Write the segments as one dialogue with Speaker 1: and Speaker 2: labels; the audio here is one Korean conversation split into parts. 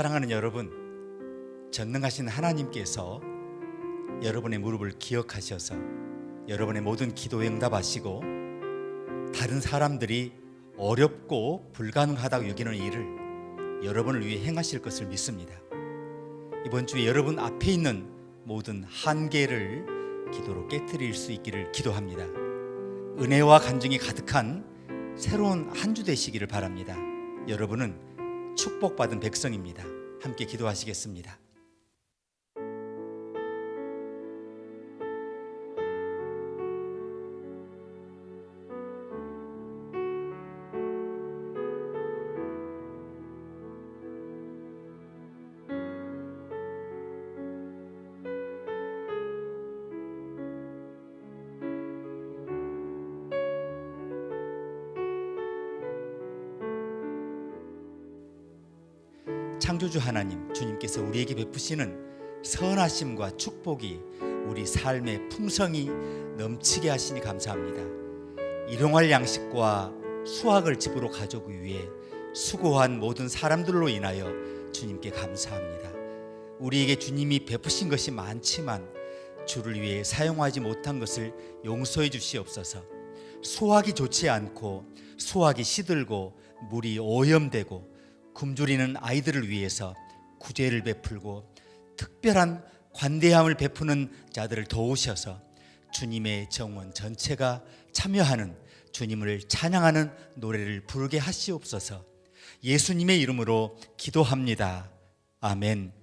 Speaker 1: 사랑하는 여러분, 전능하신 하나님께서 여러분의 무릎을 기억하셔서 여러분의 모든 기도에 응답하시고 다른 사람들이 어렵고 불가능하다고 여기는 일을 여러분을 위해 행하실 것을 믿습니다. 이번 주에 여러분 앞에 있는 모든 한계를 기도로 깨트릴 수 있기를 기도합니다. 은혜와 간증이 가득한 새로운 한 주 되시기를 바랍니다. 여러분은 축복받은 백성입니다. 함께 기도하시겠습니다. 창조주 하나님, 주님께서 우리에게 베푸시는 선하심과 축복이 우리 삶의 풍성이 넘치게 하시니 감사합니다. 일용할 양식과 수확을 집으로 가져오기 위해 수고한 모든 사람들로 인하여 주님께 감사합니다. 우리에게 주님이 베푸신 것이 많지만 주를 위해 사용하지 못한 것을 용서해 주시옵소서. 수확이 좋지 않고 수확이 시들고 물이 오염되고 굶주리는 아이들을 위해서 구제를 베풀고 특별한 관대함을 베푸는 자들을 도우셔서 주님의 정원 전체가 참여하는 주님을 찬양하는 노래를 부르게 하시옵소서. 예수님의 이름으로 기도합니다. 아멘.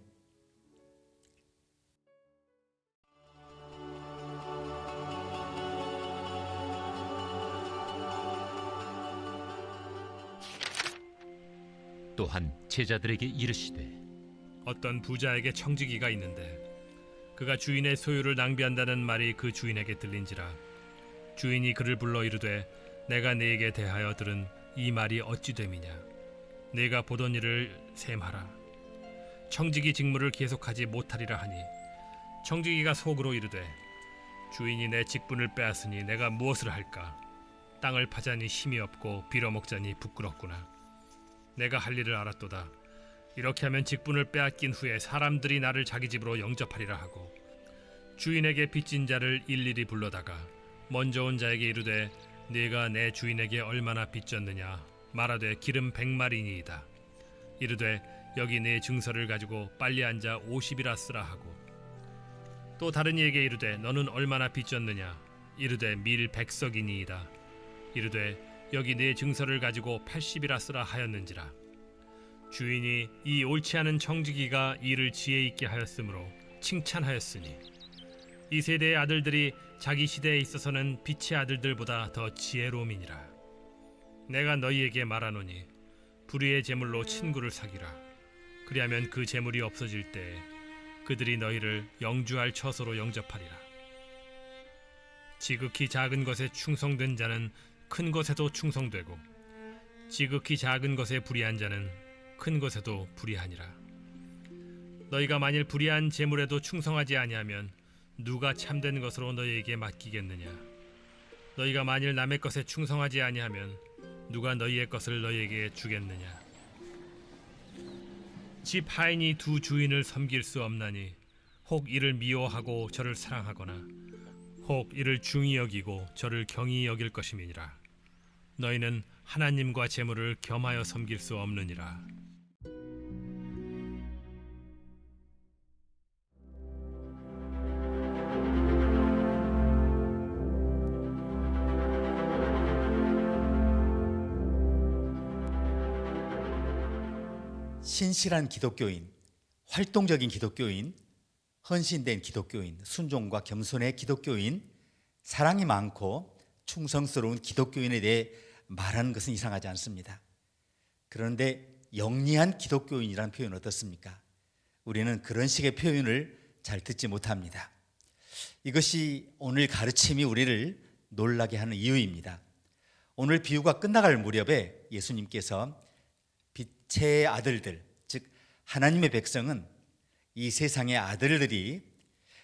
Speaker 2: 또한 제자들에게 이르시되
Speaker 3: 어떤 부자에게 청지기가 있는데 그가 주인의 소유를 낭비한다는 말이 그 주인에게 들린지라. 주인이 그를 불러 이르되 내가 네게 대하여 들은 이 말이 어찌 됨이냐. 네가 보던 일을 셈하라. 청지기 직무를 계속하지 못하리라 하니 청지기가 속으로 이르되 주인이 내 직분을 빼앗으니 내가 무엇을 할까. 땅을 파자니 힘이 없고 빌어먹자니 부끄럽구나. 내가 할 일을 알았도다. 이렇게 하면 직분을 빼앗긴 후에 사람들이 나를 자기 집으로 영접하리라 하고 주인에게 빚진 자를 일일이 불러다가 먼저 온 자에게 이르되 네가 내 주인에게 얼마나 빚졌느냐 말하되 기름 100마리니이다. 이르되 여기 네 증서를 가지고 빨리 앉아 50이라 쓰라 하고 또 다른 이에게 이르되 너는 얼마나 빚졌느냐 이르되 밀 100석이니이다. 이르되 여기 네 증서를 가지고 80이라 쓰라 하였는지라. 주인이 이 옳지 않은 청지기가 일을 지혜 있게 하였으므로 칭찬하였으니 이 세대의 아들들이 자기 시대에 있어서는 빛의 아들들보다 더 지혜로움이니라. 내가 너희에게 말하노니 불의의 제물로 친구를 사귀라. 그리하면 그 제물이 없어질 때에 그들이 너희를 영주할 처소로 영접하리라. 지극히 작은 것에 충성된 자는 큰 것에도 충성되고 지극히 작은 것에 불의한 자는 큰 것에도 불의하니라. 너희가 만일 불의한 재물에도 충성하지 아니하면 누가 참된 것으로 너희에게 맡기겠느냐. 너희가 만일 남의 것에 충성하지 아니하면 누가 너희의 것을 너희에게 주겠느냐. 집 하인이 두 주인을 섬길 수 없나니 혹 이를 미워하고 저를 사랑하거나 혹 이를 중히 여기고 저를 경히 여길 것임이니라. 너희는 하나님과 재물을 겸하여 섬길 수 없느니라.
Speaker 1: 신실한 기독교인, 활동적인 기독교인, 헌신된 기독교인, 순종과 겸손의 기독교인, 사랑이 많고 충성스러운 기독교인에 대해 말하는 것은 이상하지 않습니다. 그런데 영리한 기독교인이라는 표현은 어떻습니까? 우리는 그런 식의 표현을 잘 듣지 못합니다. 이것이 오늘 가르침이 우리를 놀라게 하는 이유입니다. 오늘 비유가 끝나갈 무렵에 예수님께서 빛의 아들들, 즉 하나님의 백성은 이 세상의 아들들이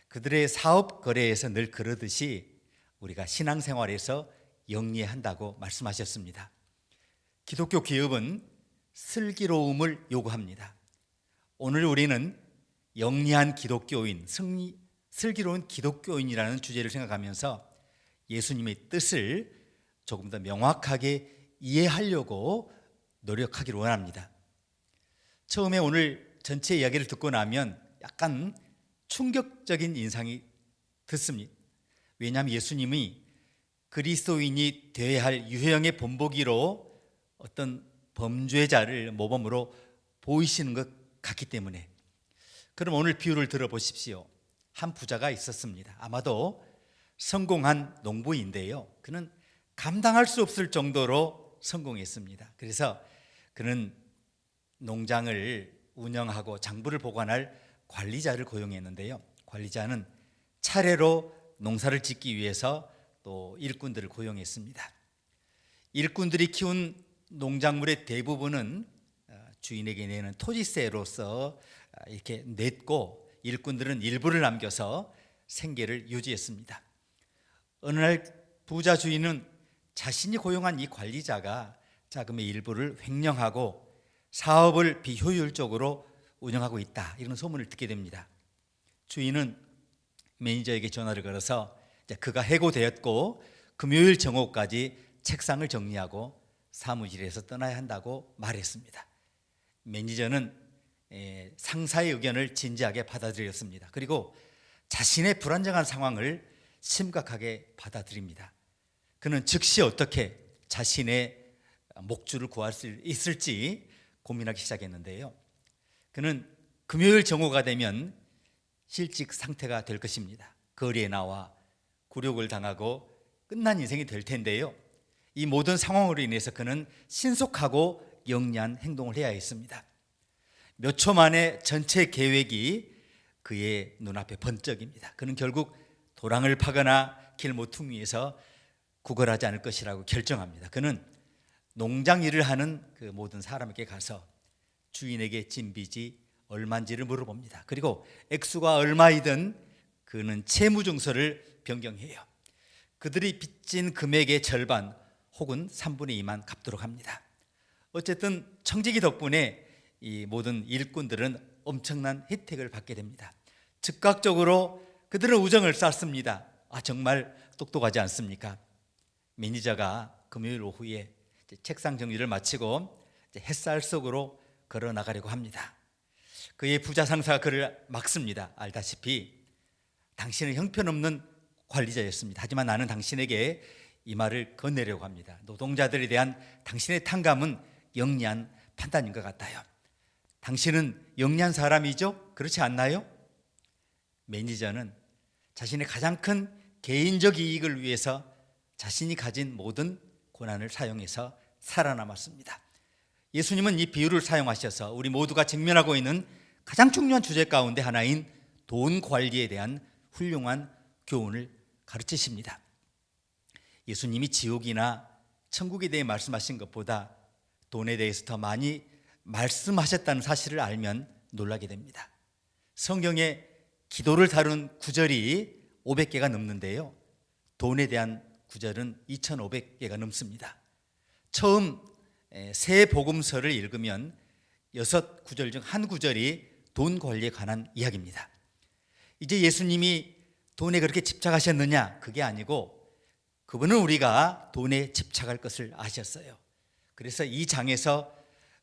Speaker 1: 그들의 사업 거래에서 늘 그러듯이 우리가 신앙생활에서 영리한다고 말씀하셨습니다. 기독교 기업은 슬기로움을 요구합니다. 오늘 우리는 영리한 기독교인, 슬기로운 기독교인이라는 주제를 생각하면서 예수님의 뜻을 조금 더 명확하게 이해하려고 노력하기를 원합니다. 처음에 오늘 전체 이야기를 듣고 나면 약간 충격적인 인상이 듣습니다. 왜냐하면 예수님이 그리스도인이 되어야 할 유형의 본보기로 어떤 범죄자를 모범으로 보이시는 것 같기 때문에. 그럼 오늘 비유를 들어보십시오. 한 부자가 있었습니다. 아마도 성공한 농부인데요, 그는 감당할 수 없을 정도로 성공했습니다. 그래서 그는 농장을 운영하고 장부를 보관할 관리자를 고용했는데요, 관리자는 차례로 농사를 짓기 위해서 또 일꾼들을 고용했습니다. 일꾼들이 키운 농작물의 대부분은 주인에게 내는 토지세로서 이렇게 냈고, 일꾼들은 일부를 남겨서 생계를 유지했습니다. 어느 날 부자 주인은 자신이 고용한 이 관리자가 자금의 일부를 횡령하고 사업을 비효율적으로 운영하고 있다, 이런 소문을 듣게 됩니다. 주인은 매니저에게 전화를 걸어서 그가 해고되었고 금요일 정오까지 책상을 정리하고 사무실에서 떠나야 한다고 말했습니다. 매니저는 상사의 의견을 진지하게 받아들였습니다. 그리고 자신의 불안정한 상황을 심각하게 받아들입니다. 그는 즉시 어떻게 자신의 목줄을 구할 수 있을지 고민하기 시작했는데요, 그는 금요일 정오가 되면 실직 상태가 될 것입니다. 거리에 나와 굴욕을 당하고 끝난 인생이 될 텐데요, 이 모든 상황으로 인해서 그는 신속하고 영리한 행동을 해야 했습니다. 몇 초 만에 전체 계획이 그의 눈앞에 번쩍입니다. 그는 결국 도랑을 파거나 길 모퉁이에서 구걸하지 않을 것이라고 결정합니다. 그는 농장 일을 하는 그 모든 사람에게 가서 주인에게 진 빚이 얼마인지를 물어봅니다. 그리고 액수가 얼마이든 그는 채무증서를 변경해요. 그들이 빚진 금액의 절반 혹은 3분의 2만 갚도록 합니다. 어쨌든 청지기 덕분에 이 모든 일꾼들은 엄청난 혜택을 받게 됩니다. 즉각적으로 그들은 우정을 쌓습니다. 정말 똑똑하지 않습니까? 매니저가 금요일 오후에 책상 정리를 마치고 햇살 속으로 걸어 나가려고 합니다. 그의 부자 상사가 그를 막습니다. 알다시피 당신은 형편없는 관리자였습니다. 하지만 나는 당신에게 이 말을 건네려고 합니다. 노동자들에 대한 당신의 탕감은 영리한 판단인 것 같아요. 당신은 영리한 사람이죠? 그렇지 않나요? 매니저는 자신의 가장 큰 개인적 이익을 위해서 자신이 가진 모든 고난을 사용해서 살아남았습니다. 예수님은 이 비유를 사용하셔서 우리 모두가 직면하고 있는 가장 중요한 주제 가운데 하나인 돈 관리에 대한 훌륭한 교훈을 가르치십니다. 예수님이 지옥이나 천국에 대해 말씀하신 것보다 돈에 대해서 더 많이 말씀하셨다는 사실을 알면 놀라게 됩니다. 성경에 기도를 다룬 구절이 500개가 넘는데요, 돈에 대한 구절은 2500개가 넘습니다. 처음 새 복음서를 읽으면 6구절 중 한 구절이 돈 관리에 관한 이야기입니다. 이제 예수님이 돈에 그렇게 집착하셨느냐? 그게 아니고 그분은 우리가 돈에 집착할 것을 아셨어요. 그래서 이 장에서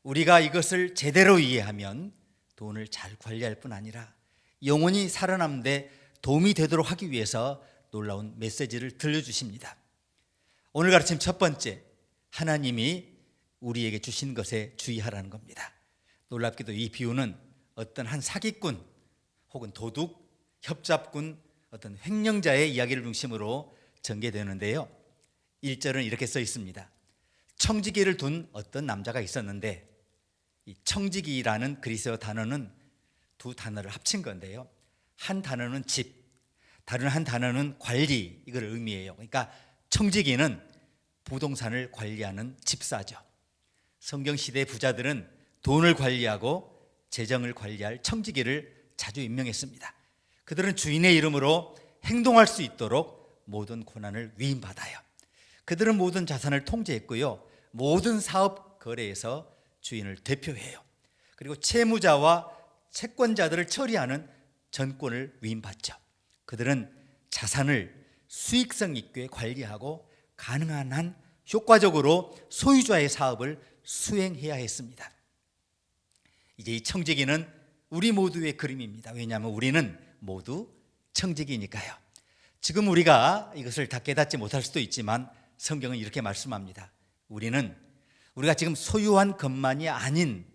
Speaker 1: 우리가 이것을 제대로 이해하면 돈을 잘 관리할 뿐 아니라 영원히 살아남는 데 도움이 되도록 하기 위해서 놀라운 메시지를 들려주십니다. 오늘 가르침 첫 번째, 하나님이 우리에게 주신 것에 주의하라는 겁니다. 놀랍게도 이 비유는 어떤 한 사기꾼 혹은 도둑, 협잡꾼, 어떤 횡령자의 이야기를 중심으로 전개되는데요, 1절은 이렇게 써 있습니다. 청지기를 둔 어떤 남자가 있었는데, 이 청지기라는 그리스어 단어는 두 단어를 합친 건데요, 한 단어는 집, 다른 한 단어는 관리, 이걸 의미해요. 그러니까 청지기는 부동산을 관리하는 집사죠. 성경시대 부자들은 돈을 관리하고 재정을 관리할 청지기를 자주 임명했습니다. 그들은 주인의 이름으로 행동할 수 있도록 모든 권한을 위임받아요. 그들은 모든 자산을 통제했고요, 모든 사업 거래에서 주인을 대표해요. 그리고 채무자와 채권자들을 처리하는 전권을 위임받죠. 그들은 자산을 수익성 있게 관리하고 가능한 한 효과적으로 소유자의 사업을 수행해야 했습니다. 이제 이 청지기는 우리 모두의 그림입니다. 왜냐하면 우리는 모두 청지기니까요. 지금 우리가 이것을 다 깨닫지 못할 수도 있지만 성경은 이렇게 말씀합니다. 우리가 지금 소유한 것만이 아닌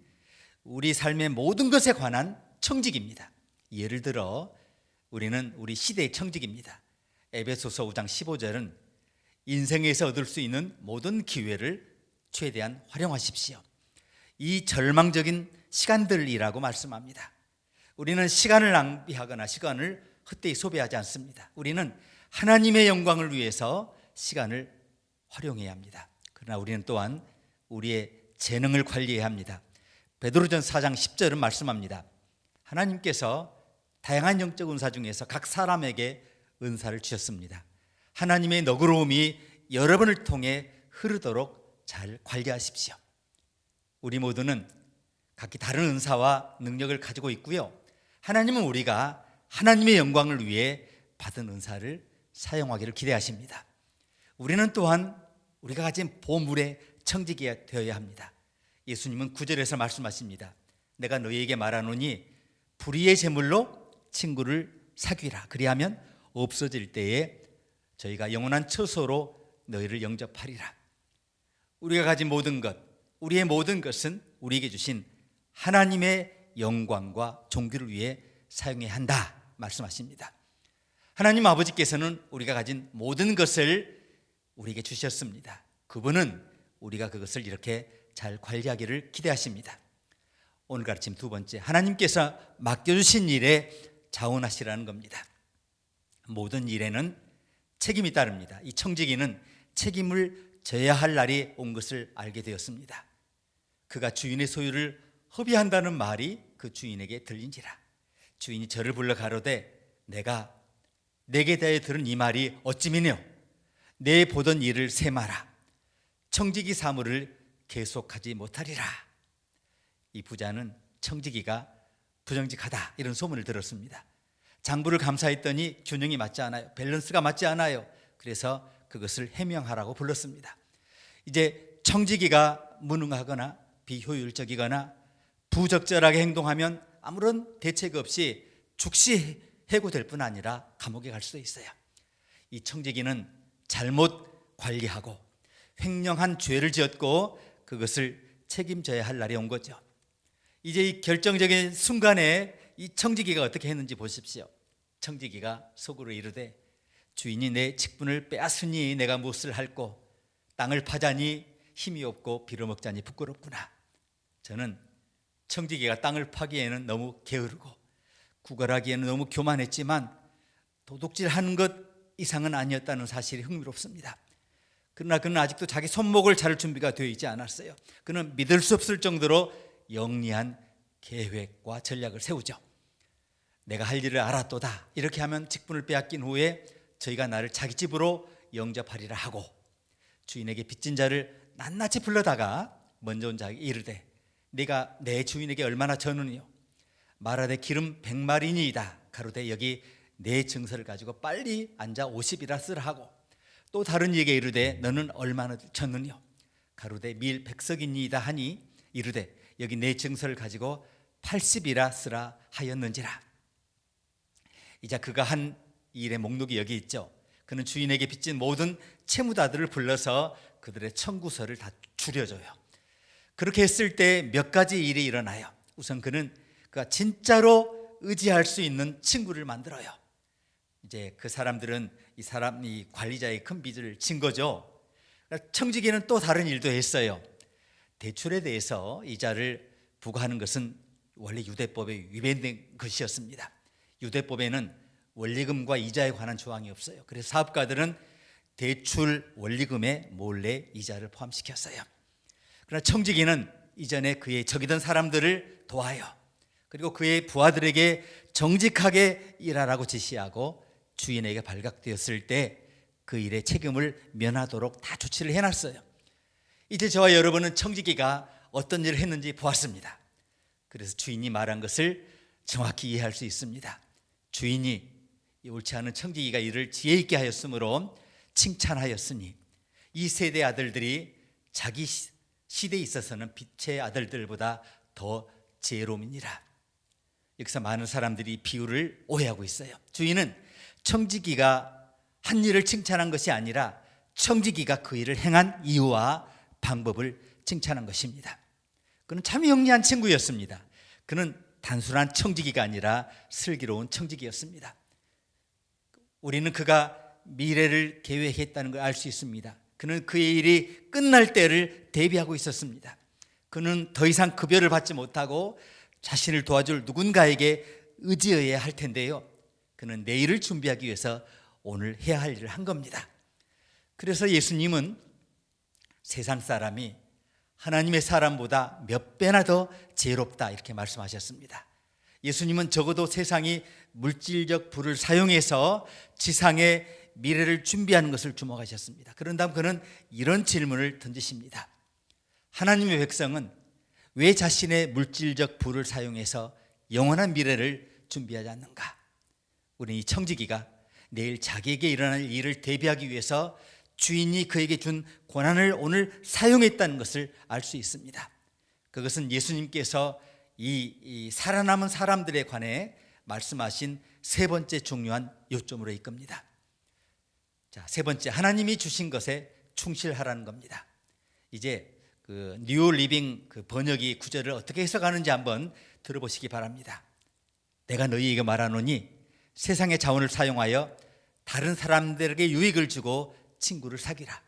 Speaker 1: 우리 삶의 모든 것에 관한 청직입니다. 예를 들어 우리는 우리 시대의 청직입니다. 에베소서 5장 15절은 인생에서 얻을 수 있는 모든 기회를 최대한 활용하십시오. 이 절망적인 시간들이라고 말씀합니다. 우리는 시간을 낭비하거나 시간을 헛되이 소비하지 않습니다. 우리는 하나님의 영광을 위해서 시간을 활용해야 합니다. 그러나 우리는 또한 우리의 재능을 관리해야 합니다. 베드로전서 4장 10절은 말씀합니다. 하나님께서 다양한 영적 은사 중에서 각 사람에게 은사를 주셨습니다. 하나님의 너그러움이 여러분을 통해 흐르도록 잘 관리하십시오. 우리 모두는 각기 다른 은사와 능력을 가지고 있고요. 하나님은 우리가 하나님의 영광을 위해 받은 은사를 사용하기를 기대하십니다. 우리는 또한 우리가 가진 보물의 청지기가 되어야 합니다. 예수님은 9절에서 말씀하십니다. 내가 너희에게 말하노니 불의의 제물로 친구를 사귀라. 그리하면 없어질 때에 저희가 영원한 처소로 너희를 영접하리라. 우리가 가진 모든 것, 우리의 모든 것은 우리에게 주신 하나님의 영광과 존귀를 위해 사용해야 한다 말씀하십니다. 하나님 아버지께서는 우리가 가진 모든 것을 우리에게 주셨습니다. 그분은 우리가 그것을 이렇게 잘 관리하기를 기대하십니다. 오늘 가르침 두 번째, 하나님께서 맡겨주신 일에 자원하시라는 겁니다. 모든 일에는 책임이 따릅니다. 이 청지기는 책임을 져야 할 날이 온 것을 알게 되었습니다. 그가 주인의 소유를 허비한다는 말이 그 주인에게 들린지라. 주인이 저를 불러 가로되 내가 내게 대하여 들은 이 말이 어찌미뇨? 내 보던 일을 세마라. 청지기 사물을 계속하지 못하리라. 이 부자는 청지기가 부정직하다 이런 소문을 들었습니다. 장부를 감사했더니 균형이 맞지 않아요. 밸런스가 맞지 않아요. 그래서 그것을 해명하라고 불렀습니다. 이제 청지기가 무능하거나 비효율적이거나 부적절하게 행동하면 아무런 대책 없이 즉시 해고될 뿐 아니라 감옥에 갈 수도 있어요. 이 청지기는 잘못 관리하고 횡령한 죄를 지었고 그것을 책임져야 할 날이 온 거죠. 이제 이 결정적인 순간에 이 청지기가 어떻게 했는지 보십시오. 청지기가 속으로 이르되 주인이 내 직분을 빼앗으니 내가 무엇을 할꼬? 땅을 파자니 힘이 없고 빌어먹자니 부끄럽구나. 저는 청지기가 땅을 파기에는 너무 게으르고 구걸하기에는 너무 교만했지만 도둑질하는 것 이상은 아니었다는 사실이 흥미롭습니다. 그러나 그는 아직도 자기 손목을 자를 준비가 되어 있지 않았어요. 그는 믿을 수 없을 정도로 영리한 계획과 전략을 세우죠. 내가 할 일을 알았도다. 이렇게 하면 직분을 빼앗긴 후에 저희가 나를 자기 집으로 영접하리라 하고 주인에게 빚진 자를 낱낱이 불러다가 먼저 온 자에게 이르되 네가 내 주인에게 얼마나 졌느뇨? 말하되 기름 100마리니이다. 가로되 여기 내 증서를 가지고 빨리 앉아 50이라 쓰라 하고 또 다른 이에게 이르되 너는 얼마나 졌느뇨? 가로되 밀 100석이니이다 하니 이르되 여기 내 증서를 가지고 80이라 쓰라 하였는지라. 이제 그가 한 일의 목록이 여기 있죠. 그는 주인에게 빚진 모든 채무다들을 불러서 그들의 청구서를 다 줄여줘요. 그렇게 했을 때 몇 가지 일이 일어나요. 우선 그가 진짜로 의지할 수 있는 친구를 만들어요. 이제 그 사람들은 이 관리자의 큰 빚을 진 거죠. 청지기는 또 다른 일도 했어요. 대출에 대해서 이자를 부과하는 것은 원래 유대법에 위반된 것이었습니다. 유대법에는 원리금과 이자에 관한 조항이 없어요. 그래서 사업가들은 대출 원리금에 몰래 이자를 포함시켰어요. 그러나 청지기는 이전에 그의 적이던 사람들을 도와요. 그리고 그의 부하들에게 정직하게 일하라고 지시하고 주인에게 발각되었을 때 그 일의 책임을 면하도록 다 조치를 해놨어요. 이제 저와 여러분은 청지기가 어떤 일을 했는지 보았습니다. 그래서 주인이 말한 것을 정확히 이해할 수 있습니다. 주인이 이 옳지 않은 청지기가 이를 지혜 있게 하였으므로 칭찬하였으니 이 세대 아들들이 자기 시대에 있어서는 빛의 아들들보다 더 지혜로움이니라. 여기서 많은 사람들이 이 비유를 오해하고 있어요. 주인은 청지기가 한 일을 칭찬한 것이 아니라 청지기가 그 일을 행한 이유와 방법을 칭찬한 것입니다. 그는 참 영리한 친구였습니다. 그는 단순한 청지기가 아니라 슬기로운 청지기였습니다. 우리는 그가 미래를 계획했다는 걸 알 수 있습니다. 그는 그의 일이 끝날 때를 대비하고 있었습니다. 그는 더 이상 급여를 받지 못하고 자신을 도와줄 누군가에게 의지해야 할 텐데요, 그는 내일을 준비하기 위해서 오늘 해야 할 일을 한 겁니다. 그래서 예수님은 세상 사람이 하나님의 사람보다 몇 배나 더 지혜롭다 이렇게 말씀하셨습니다. 예수님은 적어도 세상이 물질적 부를 사용해서 지상의 미래를 준비하는 것을 주목하셨습니다. 그런 다음 그는 이런 질문을 던지십니다. 하나님의 백성은 왜 자신의 물질적 부를 사용해서 영원한 미래를 준비하지 않는가? 우리는 이 청지기가 내일 자기에게 일어날 일을 대비하기 위해서 주인이 그에게 준 권한을 오늘 사용했다는 것을 알 수 있습니다. 그것은 예수님께서 이 살아남은 사람들에 관해 말씀하신 세 번째 중요한 요점으로 이끕니다. 자, 세 번째, 하나님이 주신 것에 충실하라는 겁니다. 이제 그 뉴 리빙 그 번역이 구절을 어떻게 해석하는지 한번 들어보시기 바랍니다. 내가 너희에게 말하노니 세상의 자원을 사용하여 다른 사람들에게 유익을 주고 친구를 사귀라.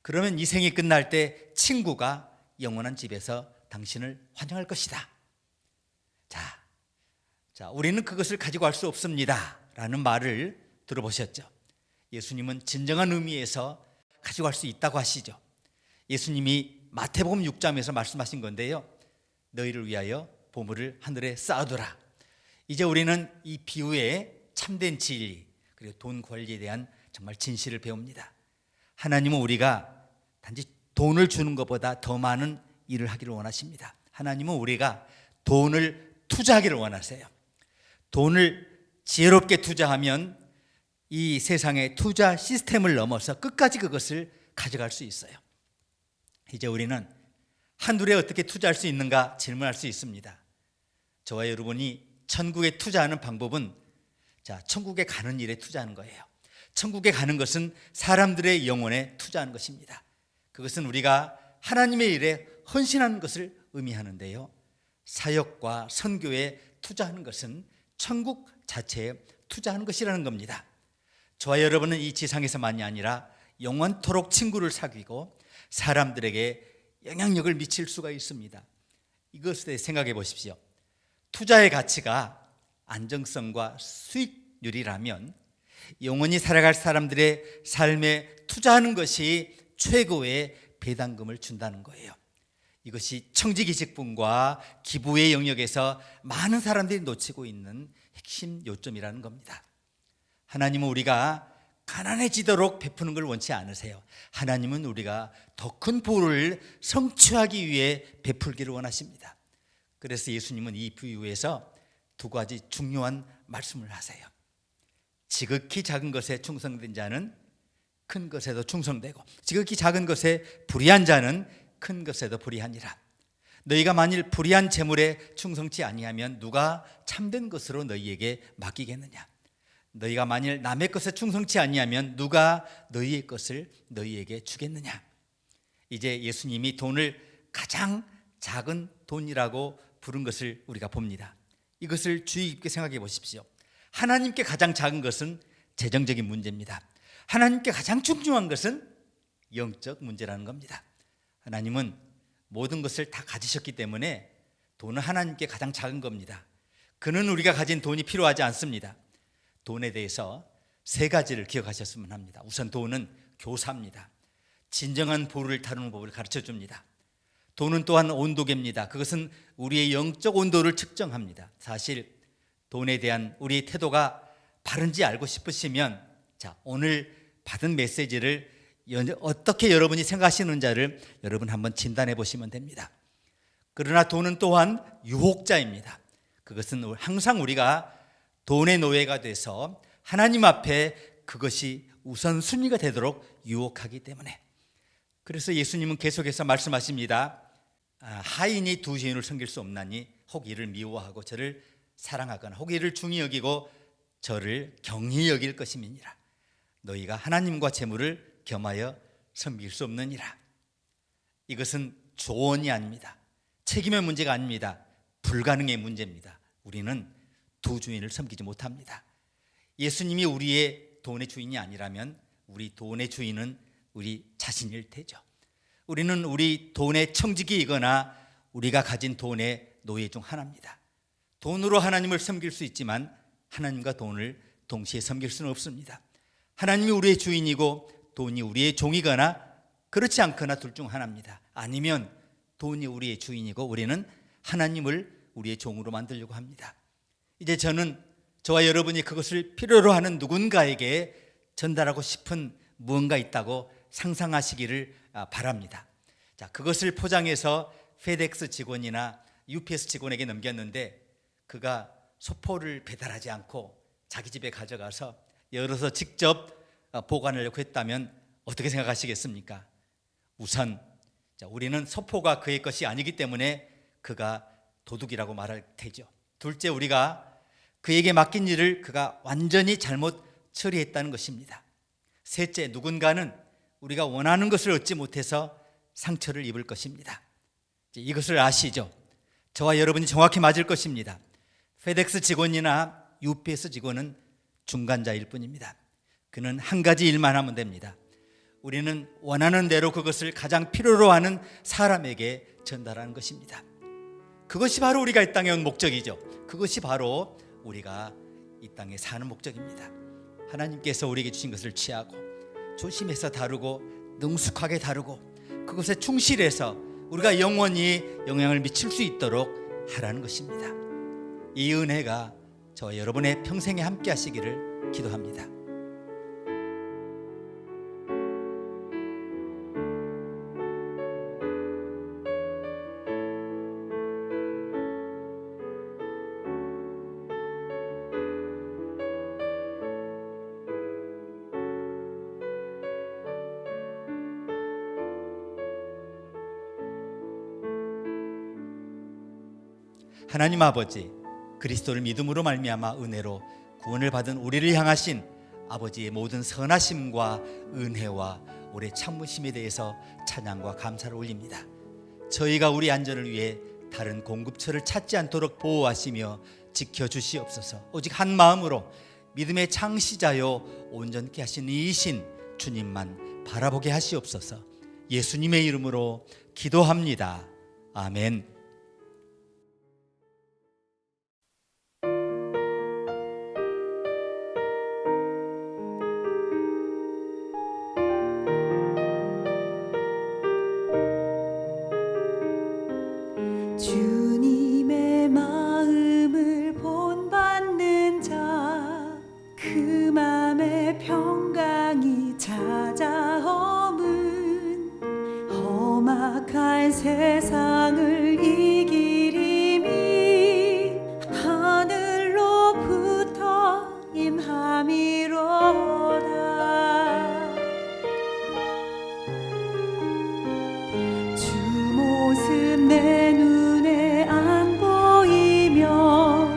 Speaker 1: 그러면 이 생이 끝날 때 친구가 영원한 집에서 당신을 환영할 것이다. 자, 우리는 그것을 가지고 할 수 없습니다 라는 말을 들어보셨죠? 예수님은 진정한 의미에서 가지고 갈 수 있다고 하시죠. 예수님이 마태복음 6장에서 말씀하신 건데요, 너희를 위하여 보물을 하늘에 쌓아두라. 이제 우리는 이 비유의 참된 진리 그리고 돈 관리에 대한 정말 진실을 배웁니다. 하나님은 우리가 단지 돈을 주는 것보다 더 많은 일을 하기를 원하십니다. 하나님은 우리가 돈을 투자하기를 원하세요. 돈을 지혜롭게 투자하면 이 세상의 투자 시스템을 넘어서 끝까지 그것을 가져갈 수 있어요. 이제 우리는 하늘에 어떻게 투자할 수 있는가 질문할 수 있습니다. 저와 여러분이 천국에 투자하는 방법은 천국에 가는 일에 투자하는 거예요. 천국에 가는 것은 사람들의 영혼에 투자하는 것입니다. 그것은 우리가 하나님의 일에 헌신하는 것을 의미하는데요, 사역과 선교에 투자하는 것은 천국 자체에 투자하는 것이라는 겁니다. 저와 여러분은 이 지상에서만이 아니라 영원토록 친구를 사귀고 사람들에게 영향력을 미칠 수가 있습니다. 이것에 대해 생각해 보십시오. 투자의 가치가 안정성과 수익률이라면 영원히 살아갈 사람들의 삶에 투자하는 것이 최고의 배당금을 준다는 거예요. 이것이 청지기 직분과 기부의 영역에서 많은 사람들이 놓치고 있는 핵심 요점이라는 겁니다. 하나님은 우리가 가난해지도록 베푸는 걸 원치 않으세요. 하나님은 우리가 더 큰 보를 성취하기 위해 베풀기를 원하십니다. 그래서 예수님은 이 비유에서 두 가지 중요한 말씀을 하세요. 지극히 작은 것에 충성된 자는 큰 것에도 충성되고, 지극히 작은 것에 불의한 자는 큰 것에도 불의하니라. 너희가 만일 불의한 재물에 충성치 아니하면 누가 참된 것으로 너희에게 맡기겠느냐. 너희가 만일 남의 것에 충성치 아니하면 누가 너희의 것을 너희에게 주겠느냐. 이제 예수님이 돈을 가장 작은 돈이라고 부른 것을 우리가 봅니다. 이것을 주의 깊게 생각해 보십시오. 하나님께 가장 작은 것은 재정적인 문제입니다. 하나님께 가장 중요한 것은 영적 문제라는 겁니다. 하나님은 모든 것을 다 가지셨기 때문에 돈은 하나님께 가장 작은 겁니다. 그는 우리가 가진 돈이 필요하지 않습니다. 돈에 대해서 세 가지를 기억하셨으면 합니다. 우선 돈은 교사입니다. 진정한 보루를 다루는 법을 가르쳐 줍니다. 돈은 또한 온도계입니다. 그것은 우리의 영적 온도를 측정합니다. 사실 돈에 대한 우리의 태도가 바른지 알고 싶으시면 오늘 받은 메시지를 어떻게 여러분이 생각하시는지를 여러분 한번 진단해 보시면 됩니다. 그러나 돈은 또한 유혹자입니다. 그것은 항상 우리가 돈의 노예가 돼서 하나님 앞에 그것이 우선순위가 되도록 유혹하기 때문에. 그래서 예수님은 계속해서 말씀하십니다. 하인이 두 주인을 섬길 수 없나니 혹 이를 미워하고 저를 사랑하거나 혹 이를 중히 여기고 저를 경히 여길 것임이니라. 너희가 하나님과 재물을 겸하여 섬길 수 없느니라. 이것은 조언이 아닙니다. 책임의 문제가 아닙니다. 불가능의 문제입니다. 우리는 두 주인을 섬기지 못합니다. 예수님이 우리의 돈의 주인이 아니라면 우리 돈의 주인은 우리 자신일 테죠. 우리는 우리 돈의 청지기이거나 우리가 가진 돈의 노예 중 하나입니다. 돈으로 하나님을 섬길 수 있지만 하나님과 돈을 동시에 섬길 수는 없습니다. 하나님이 우리의 주인이고 돈이 우리의 종이거나 그렇지 않거나 둘 중 하나입니다. 아니면 돈이 우리의 주인이고 우리는 하나님을 우리의 종으로 만들려고 합니다. 이제 저와 여러분이 그것을 필요로 하는 누군가에게 전달하고 싶은 무언가 있다고 상상하시기를 바랍니다. 자, 그것을 포장해서 페덱스 직원이나 UPS 직원에게 넘겼는데 그가 소포를 배달하지 않고 자기 집에 가져가서 열어서 직접 보관하려고 했다면 어떻게 생각하시겠습니까? 우선 우리는 소포가 그의 것이 아니기 때문에 그가 도둑이라고 말할 테죠. 둘째, 우리가 그에게 맡긴 일을 그가 완전히 잘못 처리했다는 것입니다. 셋째, 누군가는 우리가 원하는 것을 얻지 못해서 상처를 입을 것입니다. 이것을 아시죠? 저와 여러분이 정확히 맞을 것입니다. 페덱스 직원이나 UPS 직원은 중간자일 뿐입니다. 그는 한 가지 일만 하면 됩니다. 우리는 원하는 대로 그것을 가장 필요로 하는 사람에게 전달하는 것입니다. 그것이 바로 우리가 이 땅에 온 목적이죠. 그것이 바로 우리가 이 땅에 사는 목적입니다. 하나님께서 우리에게 주신 것을 취하고 조심해서 다루고 능숙하게 다루고 그것에 충실해서 우리가 영원히 영향을 미칠 수 있도록 하라는 것입니다. 이 은혜가 저와 여러분의 평생에 함께 하시기를 기도합니다. 하나님 아버지, 그리스도를 믿음으로 말미암아 은혜로 구원을 받은 우리를 향하신 아버지의 모든 선하심과 은혜와 오래 참으심에 대해서 찬양과 감사를 올립니다. 저희가 우리 안전을 위해 다른 공급처를 찾지 않도록 보호하시며 지켜주시옵소서. 오직 한 마음으로 믿음의 창시자요 온전케 하신 이이신 주님만 바라보게 하시옵소서. 예수님의 이름으로 기도합니다. 아멘.
Speaker 4: 주님의 마음을 본받는 자, 그 맘에 평강이 찾아오면 험악한 세상을 이길 힘이 하늘로부터 임함이로다. 주 모습 내 눈에 안 보이며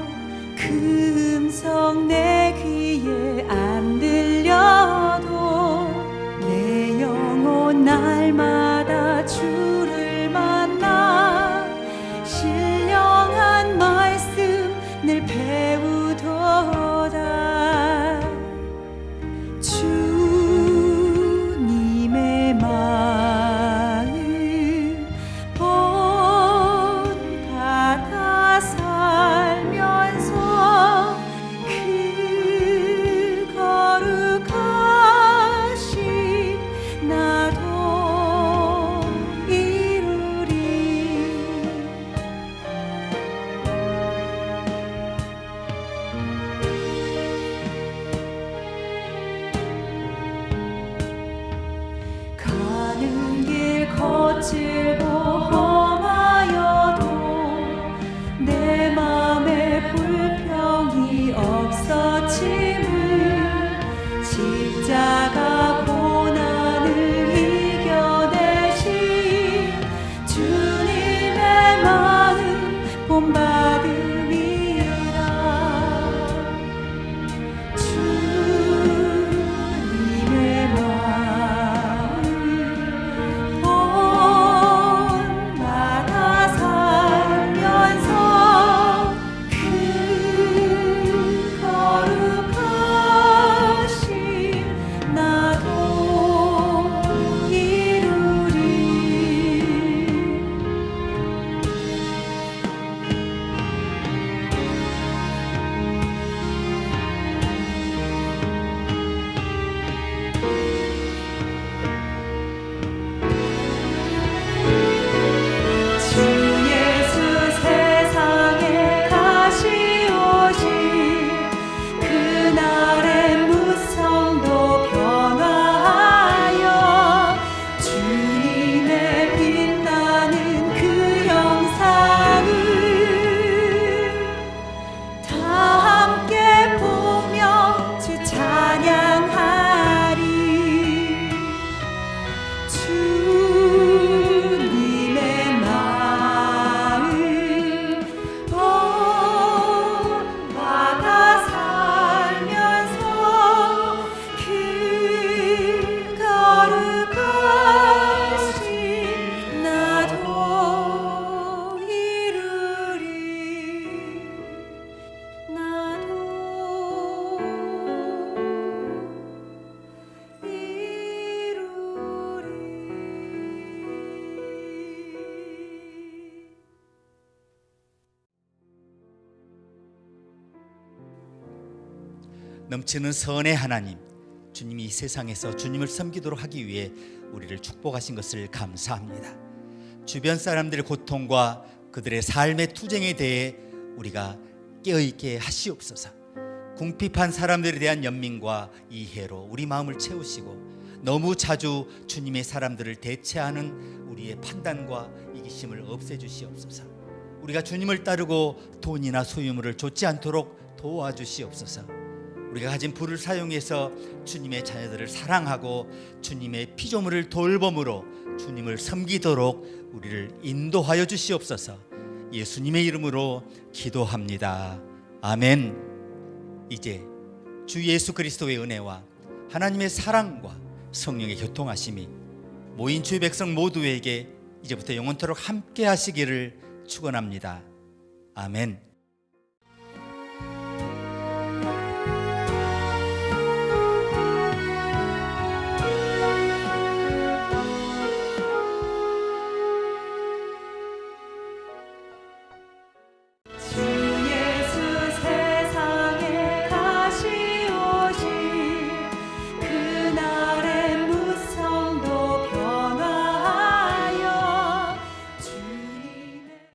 Speaker 4: 그 음성 내 귀에 안 들려도 내 영혼 날마다 주를 만나 신령한 말씀 늘 배우도다. 주님의 마음 본받아 살면서 그 거룩하신 나도 이루리. 가는 길 거칠고 험하여도 내 맘에
Speaker 1: 넘치는 선의 하나님, 주님이 이 세상에서 주님을 섬기도록 하기 위해 우리를 축복하신 것을 감사합니다. 주변 사람들의 고통과 그들의 삶의 투쟁에 대해 우리가 깨어있게 하시옵소서. 궁핍한 사람들에 대한 연민과 이해로 우리 마음을 채우시고, 너무 자주 주님의 사람들을 대체하는 우리의 판단과 이기심을 없애주시옵소서. 우리가 주님을 따르고 돈이나 소유물을 좇지 않도록 도와주시옵소서. 우리가 가진 부를 사용해서 주님의 자녀들을 사랑하고 주님의 피조물을 돌봄으로 주님을 섬기도록 우리를 인도하여 주시옵소서. 예수님의 이름으로 기도합니다. 아멘. 이제 주 예수 그리스도의 은혜와 하나님의 사랑과 성령의 교통하심이 모인 주의 백성 모두에게 이제부터 영원토록 함께 하시기를 축원합니다. 아멘.